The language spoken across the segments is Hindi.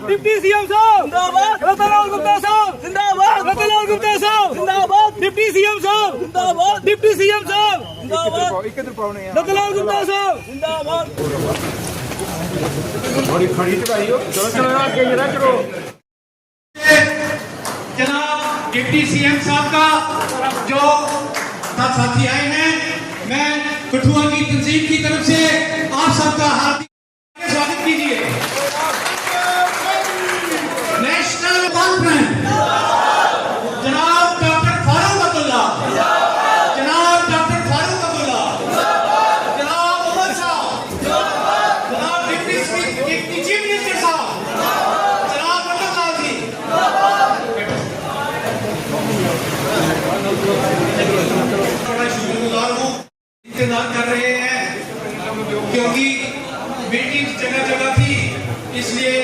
डिप्टी सीएम साहब जिंदाबाद, रतनलाल गुप्ता साहब जिंदाबाद, रतनलाल गुप्ता साहब जिंदाबाद, डिप्टी सीएम साहब जिंदाबाद, डिप्टी सीएम साहब जिंदाबाद, रतनलाल गुप्ता साहब जिंदाबाद। बड़ी खड़ी चढ़ाई हो, चलो चलो आगे जरा चलो। जनाब डिप्टी सीएम साहब का जो साथी आए हैं, मैं कठुआ की तंजीम की तरफ से आप सबका हार्दिक स्वागत कीजिए। नेशनल कॉन्फ्रेंस जनाब डॉक्टर फारूक अब्दुल्ला, जनाब डॉक्टर फारूक अब्दुल्ला, जनाब उमर साहब, जनाब डिप्टी चीफ मिनिस्टर साहब, जनाब रतनलाल जी। बड़ा शुक्रगुजार हूँ, इंतजार कर रहे हैं क्योंकि मीटिंग जगह जगह थी, इसलिए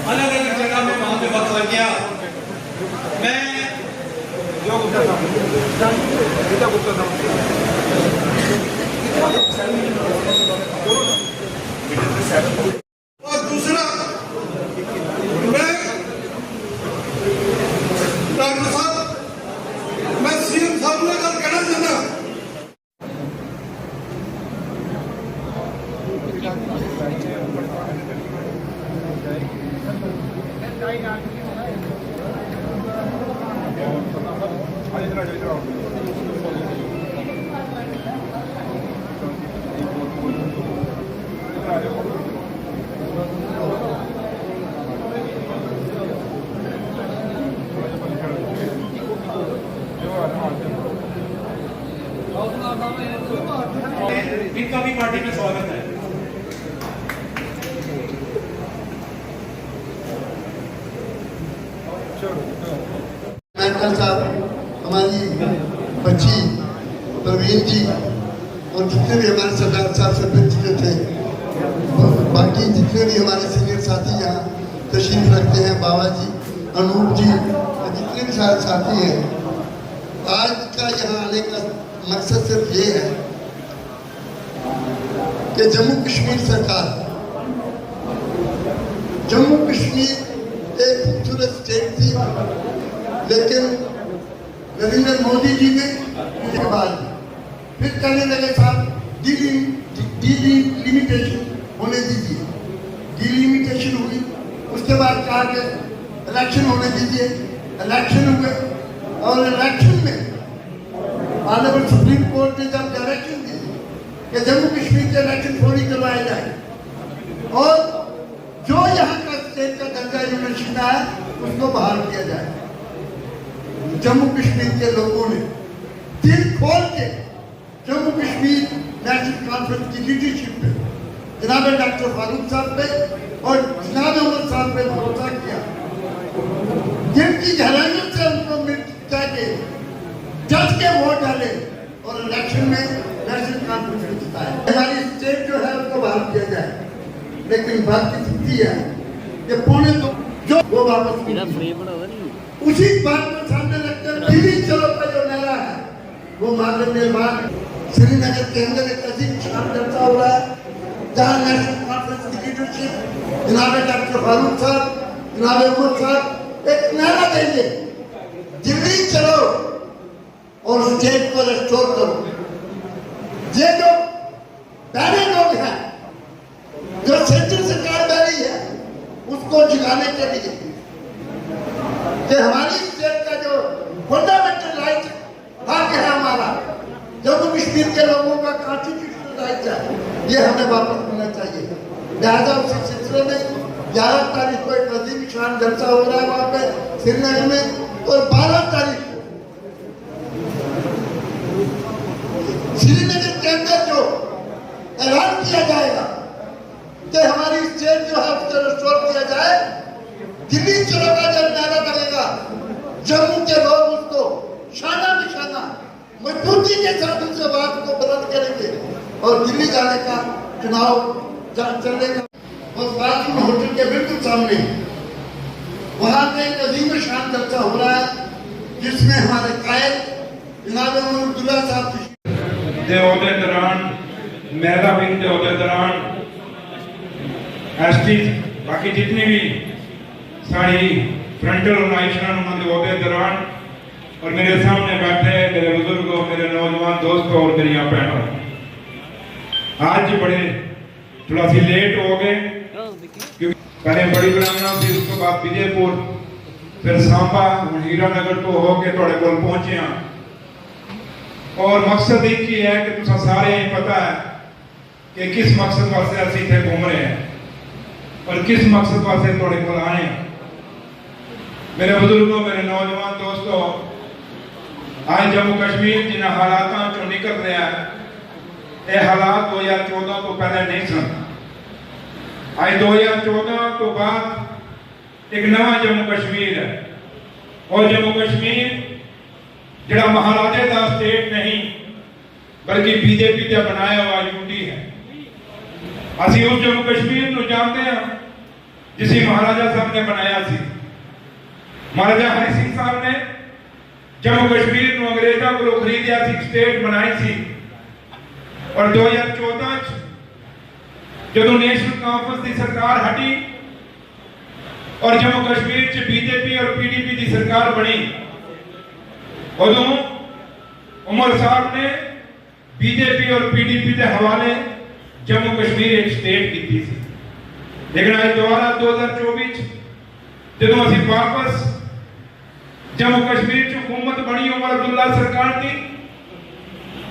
अलग अलग जगह में वहां पे वक्त लग गया। मैं और दूसरा मैं डॉक्टर साहब, मैं सीएम साहब ने कल कहना चाहता इनका भी पार्टी में स्वागत है। साहब, हमारी बच्ची प्रवीण जी और जितने भी हमारे सरदार साहब सरपंच जी थे, बाकी जितने भी हमारे सीनियर साथी यहाँ तशरीफ रखते हैं, बाबा जी, अनूप जी और जितने भी सारे साथी हैं, आज का यहाँ आने का मकसद सिर्फ ये है कि जम्मू कश्मीर सरकार, जम्मू कश्मीर एक खूबसूरत स्टेट थी, लेकिन नरेंद्र मोदी जी ने उसके बाद फिर कहने लगे साहब डिलिमिटेशन होने दीजिए, डिलिमिटेशन हुई। उसके बाद कहा कि इलेक्शन होने दीजिए, इलेक्शन हुए और इलेक्शन में ऑनरेबल सुप्रीम कोर्ट ने जब डायरेक्शन दी कि जम्मू कश्मीर के इलेक्शन थोड़ी करवाए जाए और जो यहाँ का स्टेट का दर्जा इन्होंने छीना है उसको बहाल किया जाए। जम्मू कश्मीर के लोगों ने दिल खोल के जम्मू कश्मीर नेशनल कॉन्फ्रेंस की लीडरशिप पे, जनाब डॉक्टर फारूक साहब पे और जनाब उमर साहब पे भरोसा किया, जिनकी गहराइयों से उनको मिल जाके जज के वोट डाले और इलेक्शन में नेशनल कॉन्फ्रेंस को जिताया। हमारी स्टेट जो है उसको बहाल किया जाए, लेकिन बात की स्थिति है कि पौने तो जो वो वापस उसी बात को सामने रखकर दिल्ली चलो का जो नारा है वो मानव निर्माण श्रीनगर के अंदर एक अजीब शान चर्चा हो रहा है, जहाँ नेशनल कॉन्फ्रेंस की लीडरशिप जनाब डॉक्टर फारूक साहब, जनाब उमर साहब एक नारा देंगे, दिल्ली चलो और स्टेट को रेस्टोर करो। ये जो पहले लोग हैं जो सेंट्रल सरकार बैठी है उसको जिलाने के लिए कि हमारी स्टेट का जो फंडामेंटल राइट हक है हमारा, जम्मू कश्मीर के लोगों का कॉन्स्टिट्यूशनल राइट है, ये हमें वापस मिलना चाहिए। लिहाजा उसी सिलसिले में 11 तारीख को एक अजीम शान जलसा हो रहा है वहाँ पे श्रीनगर में, और 12 तारीख को श्रीनगर के अंदर जो ऐलान किया जाएगा कि हमारी स्टेट जो है उसको रेस्टोर किया जाए। दिल्ली चलो का जब नारा लगेगा, जम्मू के लोग उसको शाना निशाना मजबूती के साथ उस बात को बुलंद करेंगे और दिल्ली जाने का चुनाव चलेगा। और बाथरूम होटल के बिल्कुल सामने वहां पे एक अजीम शान जलसा हो रहा है, जिसमें हमारे कायद जनाब अब्दुल्ला साहब ਦੇ ਉਹਦੇ ਦੌਰਾਨ, ਮਹਿਲਾ ਵਿੰਗ ਦੇ ਉਹਦੇ ਦੌਰਾਨ ਐਸਟੀ बाकी जितनी भी सारी फ्रंटल ऑर्गेनाइजेशन उन्होंने होते दौरान और मेरे सामने बैठे मेरे बुजुर्गों, मेरे नौजवान दोस्तों और मेरी बहनों, आज बड़े थोड़ा सी लेट हो गए क्योंकि पहले बड़ी ब्राह्मणा थी, उसके बाद विजयपुर, फिर सांबा, हीरानगर तो होके थोड़े कोल पहुंचे हैं। और मकसद एक ही है कि तुम सारे पता है कि किस मकसद वास्ते असं इतने घूम रहे हैं और किस मकसद वास्ते थोड़े कोल आए हैं। मेरे बुजुर्गों, मेरे नौजवान दोस्तों, आज जम्मू कश्मीर जिन्हें हालातों चो निकल रहा है, ये हालात 2014 तो पहले नहीं सन। आज 2014 तो बाद एक नवा जम्मू कश्मीर है और जम्मू कश्मीर जड़ा महाराजे का स्टेट नहीं बल्कि बीजेपी का बनाया हुआ यूटी है। असि उस जम्मू कश्मीर को जानते हैं जिसे महाराजा साहब ने बनाया सी। महाराजा हरि सिंह साहब ने जम्मू कश्मीर को अंग्रेजों को खरीदिया सी, स्टेट बनाई सी। और 2014 जो नेशनल कॉन्फ्रेंस की सरकार हटी और जम्मू कश्मीर च बीजेपी और पीडीपी की सरकार बनी, उदों उमर साहब ने बीजेपी और पीडीपी के हवाले जम्मू कश्मीर एक स्टेट की थी। लेकिन आज दोबारा 2024 जो असी वापस जम्मू कश्मीर च हुकूमत बनी उमर अब्दुल्ला सरकार की,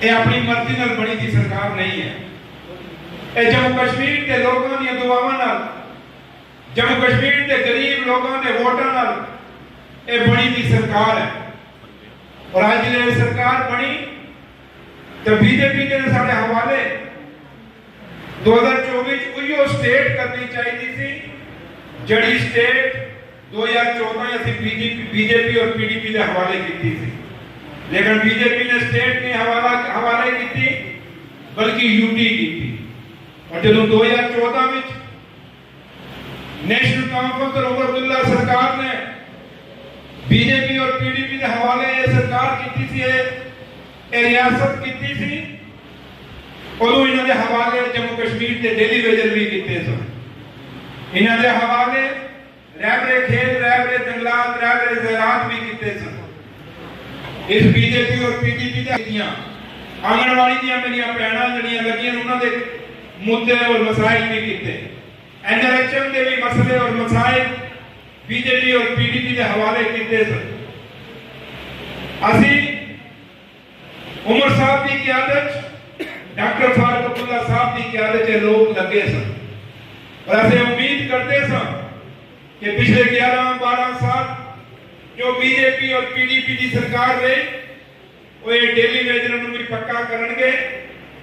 ये अपनी मर्जी नाल बनी थी सरकार नहीं है। ये जम्मू कश्मीर के लोगों दी दुआवां नाल, जम्मू कश्मीर के गरीब लोगों के वोटां नाल ये बनी थी सरकार है। और आज ये सरकार बनी तो बीजेपी के सारे हवाले 2024 उयो स्टेट करनी चाहिए थी जड़ी स्टेट 2014 असी बीजेपी और पीडीपी के हवाले की थी। लेकिन बीजेपी ने स्टेट ने हवाले की थी बल्कि यूटी की थी। और जो 2014 में नेशनल कॉन्फ्रेंस और उमर अब्दुल्ला सरकार ने बीजेपी और पीडीपी के हवाले ये सरकार की थी, ये रियासत की थी, उदों इन्होंने हवाले जम्मू कश्मीर के डेली वेजर भी किए सन। इन्होंने हवाले रैबरे खेत, रैबरे जंगलात, रैबरे ज़राअत भी किए सन। इस बीजेपी और पीडीपी दियां आंगनवाड़ी दियां मेरियां भैणां जड़ियां लगियां उन्होंने मुद्दे और मसाइल भी किए। एनआरएचएम के भी मसले और मसाइल बीजेपी और पीडीपी के हवाले किए सन। असी उमर साहब की क़यादत, डॉक्टर फारूक अब्दुल्ला साहब की क़यादत में लोग लगे सन और ऐसे उम्मीद करते सन कि पिछले 11-12 साल जो बीजेपी और पीडीपी की सरकार रही वो ये डेली वेजर भी पक्का करनगे,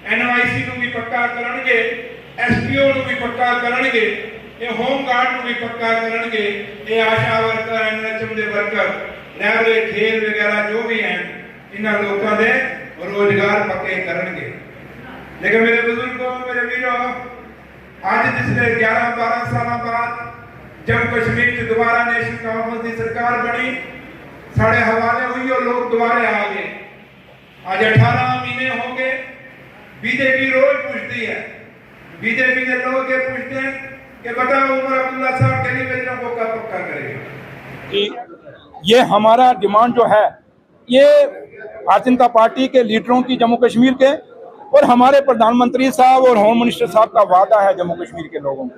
एनवाईसी भी पक्का करनगे, एसपीओ भी पक्का करनगे, ये होम गार्ड भी पक्का करनगे, ये आशा वर्कर, एनएचएम के वर्कर, रैलवे खेल वगैरह जो भी हैं इन्हां लोगों के रोजगार पक्के करनगे। लेकिन मेरे बुजुर्गों, मेरे वीरों, आज जिसने 11-12 साल बाद जम्मू कश्मीर च दोबारा नेशनल कॉन्फ्रेंस की सरकार बनी, साढ़े हवाले हुई और लोग दोबारा आ गए। आज 18 महीने हो गए, बीजेपी रोज पूछती है, बीजेपी के लोग ये पूछते हैं कि बताओ उमर अब्दुल्ला साहब टेलीविजन को कब पक्का करेगा। ये हमारा डिमांड जो है ये भारतीय जनता पार्टी के लीडरों की जम्मू कश्मीर के और हमारे प्रधानमंत्री साहब और होम मिनिस्टर साहब का वादा है जम्मू कश्मीर के लोगों को।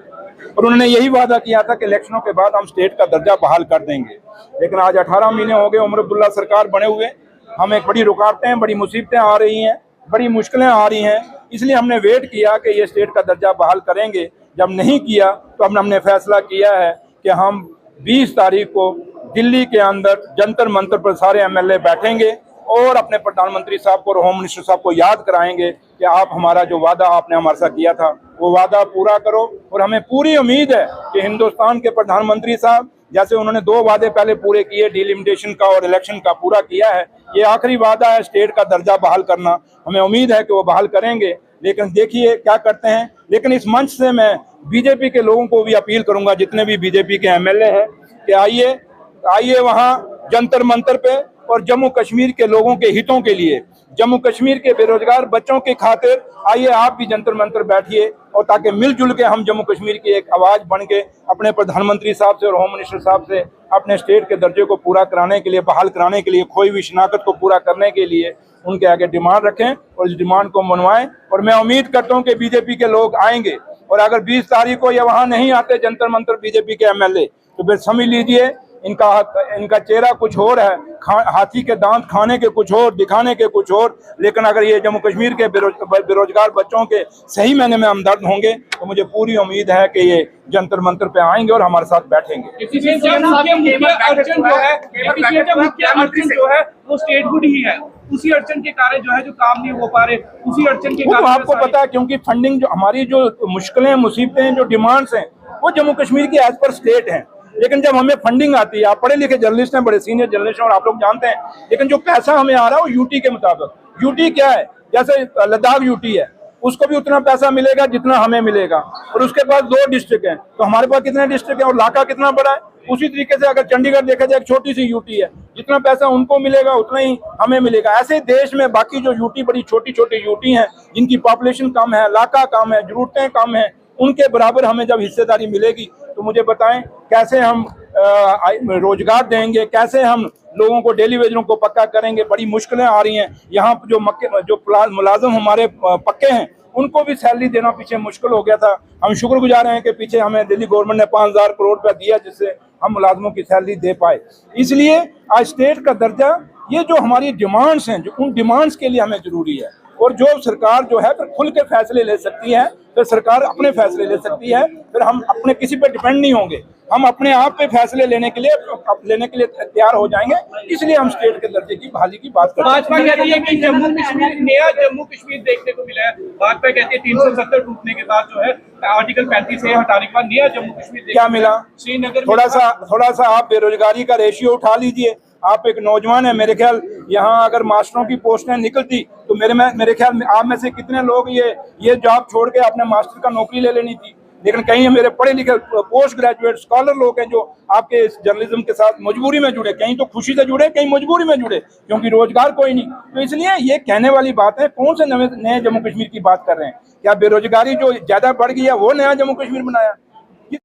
और उन्होंने यही वादा किया था कि इलेक्शनों के बाद हम स्टेट का दर्जा बहाल कर देंगे। लेकिन आज 18 महीने हो गए उमर अब्दुल्ला सरकार बने हुए, हमें बड़ी रुकावटें, बड़ी मुसीबतें आ रही हैं, बड़ी मुश्किलें आ रही हैं। इसलिए हमने वेट किया कि ये स्टेट का दर्जा बहाल करेंगे। जब नहीं किया तो हमने फैसला किया है कि हम 20 तारीख को दिल्ली के अंदर जंतर मंतर पर सारे एमएलए बैठेंगे और अपने प्रधानमंत्री साहब को और होम मिनिस्टर साहब को याद कराएंगे कि आप हमारा जो वादा आपने हमारे साथ किया था वो वादा पूरा करो। और हमें पूरी उम्मीद है कि हिंदुस्तान के प्रधानमंत्री साहब जैसे उन्होंने 2 वादे पहले पूरे किए, डिलिमिटेशन का और इलेक्शन का पूरा किया है, ये आखिरी वादा है स्टेट का दर्जा बहाल करना। हमें उम्मीद है कि वो बहाल करेंगे। लेकिन देखिए क्या करते हैं। लेकिन इस मंच से मैं बीजेपी के लोगों को भी अपील करूंगा, जितने भी बीजेपी के एमएलए हैं, कि आइए वहाँ जंतर मंतर पे और जम्मू कश्मीर के लोगों के हितों के लिए, जम्मू कश्मीर के बेरोजगार बच्चों की खातिर आइए आप भी जंतर मंतर बैठिए और ताकि मिलजुल के हम जम्मू कश्मीर की एक आवाज़ बन के अपने प्रधानमंत्री साहब से और होम मिनिस्टर साहब से अपने स्टेट के दर्जे को पूरा कराने के लिए, बहाल कराने के लिए, खोई हुई शनाख्त को पूरा करने के लिए उनके आगे डिमांड रखें और इस डिमांड को मनवाएं। और मैं उम्मीद करता हूं कि बीजेपी के लोग आएंगे और अगर 20 तारीख को या वहां नहीं आते जंतर मंतर बीजेपी के एमएलए, तो फिर समझ लीजिए इनका चेहरा कुछ और है, हाथी के दांत खाने के कुछ और, दिखाने के कुछ और। लेकिन अगर ये जम्मू कश्मीर के बेरोजगार बच्चों के सही मायने में हमदर्द होंगे तो मुझे पूरी उम्मीद है कि ये जंतर मंतर पे आएंगे और हमारे साथ बैठेंगे। वो स्टेटहुड ही है, उसी अड़चन के कारण जो है जो काम नहीं हो पा रहे, उसी अड़चन के कारण आपको पता है, क्योंकि फंडिंग जो हमारी जो मुश्किलें, मुसीबतें, जो डिमांड्स हैं वो जम्मू कश्मीर की एज पर स्टेट हैं। लेकिन जब हमें फंडिंग आती है, आप पढ़े लिखे जर्नलिस्ट हैं, बड़े सीनियर जर्नलिस्ट हैं और आप लोग जानते हैं, लेकिन जो पैसा हमें आ रहा है वो यूटी के मुताबिक। यूटी क्या है? जैसे लद्दाख यूटी है, उसको भी उतना पैसा मिलेगा जितना हमें मिलेगा, और उसके पास 2 डिस्ट्रिक्ट हैं, तो हमारे पास कितने डिस्ट्रिक्ट हैं और इलाका कितना बड़ा है। उसी तरीके से अगर चंडीगढ़ देखा जाए, एक छोटी सी यूटी है, जितना पैसा उनको मिलेगा उतना ही हमें मिलेगा। ऐसे देश में बाकी जो यूटी, बड़ी छोटी छोटी यूटी हैं जिनकी पॉपुलेशन कम है, इलाका कम है, जरूरतें कम है, उनके बराबर हमें जब हिस्सेदारी मिलेगी तो मुझे बताएं कैसे हम रोजगार देंगे, कैसे हम लोगों को, डेली वेजरों को पक्का करेंगे। बड़ी मुश्किलें आ रही हैं यहाँ। जो मुलाजिम हमारे पक्के हैं उनको भी सैलरी देना पीछे मुश्किल हो गया था। हम शुक्रगुजार हैं कि पीछे हमें दिल्ली गवर्नमेंट ने 5000 करोड़ रुपया दिया जिससे हम मुलाजिमों की सैलरी दे पाए। इसलिए आज स्टेट का दर्जा, ये जो हमारी डिमांड्स हैं, जो उन डिमांड्स के लिए हमें जरूरी है। और जो सरकार जो है फिर खुल के फैसले ले सकती है, फिर सरकार अपने फैसले ले सकती है, फिर हम अपने किसी पे डिपेंड नहीं होंगे, हम अपने आप पे फैसले लेने के लिए तैयार हो जाएंगे। इसलिए हम स्टेट के दर्जे की बहाली की बात करते हैं। भाजपा कहती है कि जम्मू कश्मीर, नया जम्मू कश्मीर देखने को मिला है। भाजपा कहती है 370 टूटने के बाद जो है आर्टिकल 35 से हटाने के बाद नया जम्मू कश्मीर क्या मिला? श्रीनगर थोड़ा सा आप बेरोजगारी का रेशियो उठा लीजिए। आप एक नौजवान है, मेरे ख्याल यहाँ अगर मास्टरों की पोस्टें निकलती तो मेरे ख्याल में आप में से कितने लोग ये जॉब छोड़ के अपने मास्टर का नौकरी ले लेनी थी। लेकिन कहीं मेरे पढ़े लिखे पोस्ट ग्रेजुएट स्कॉलर लोग हैं जो आपके इस जर्नलिज्म के साथ मजबूरी में जुड़े, कहीं तो खुशी से जुड़े, कहीं मजबूरी में जुड़े, क्योंकि रोजगार कोई नहीं। तो इसलिए ये कहने वाली बात है। कौन से नए जम्मू कश्मीर की बात कर रहे हैं? क्या बेरोजगारी जो ज्यादा बढ़ गई है वो नया जम्मू कश्मीर बनाया?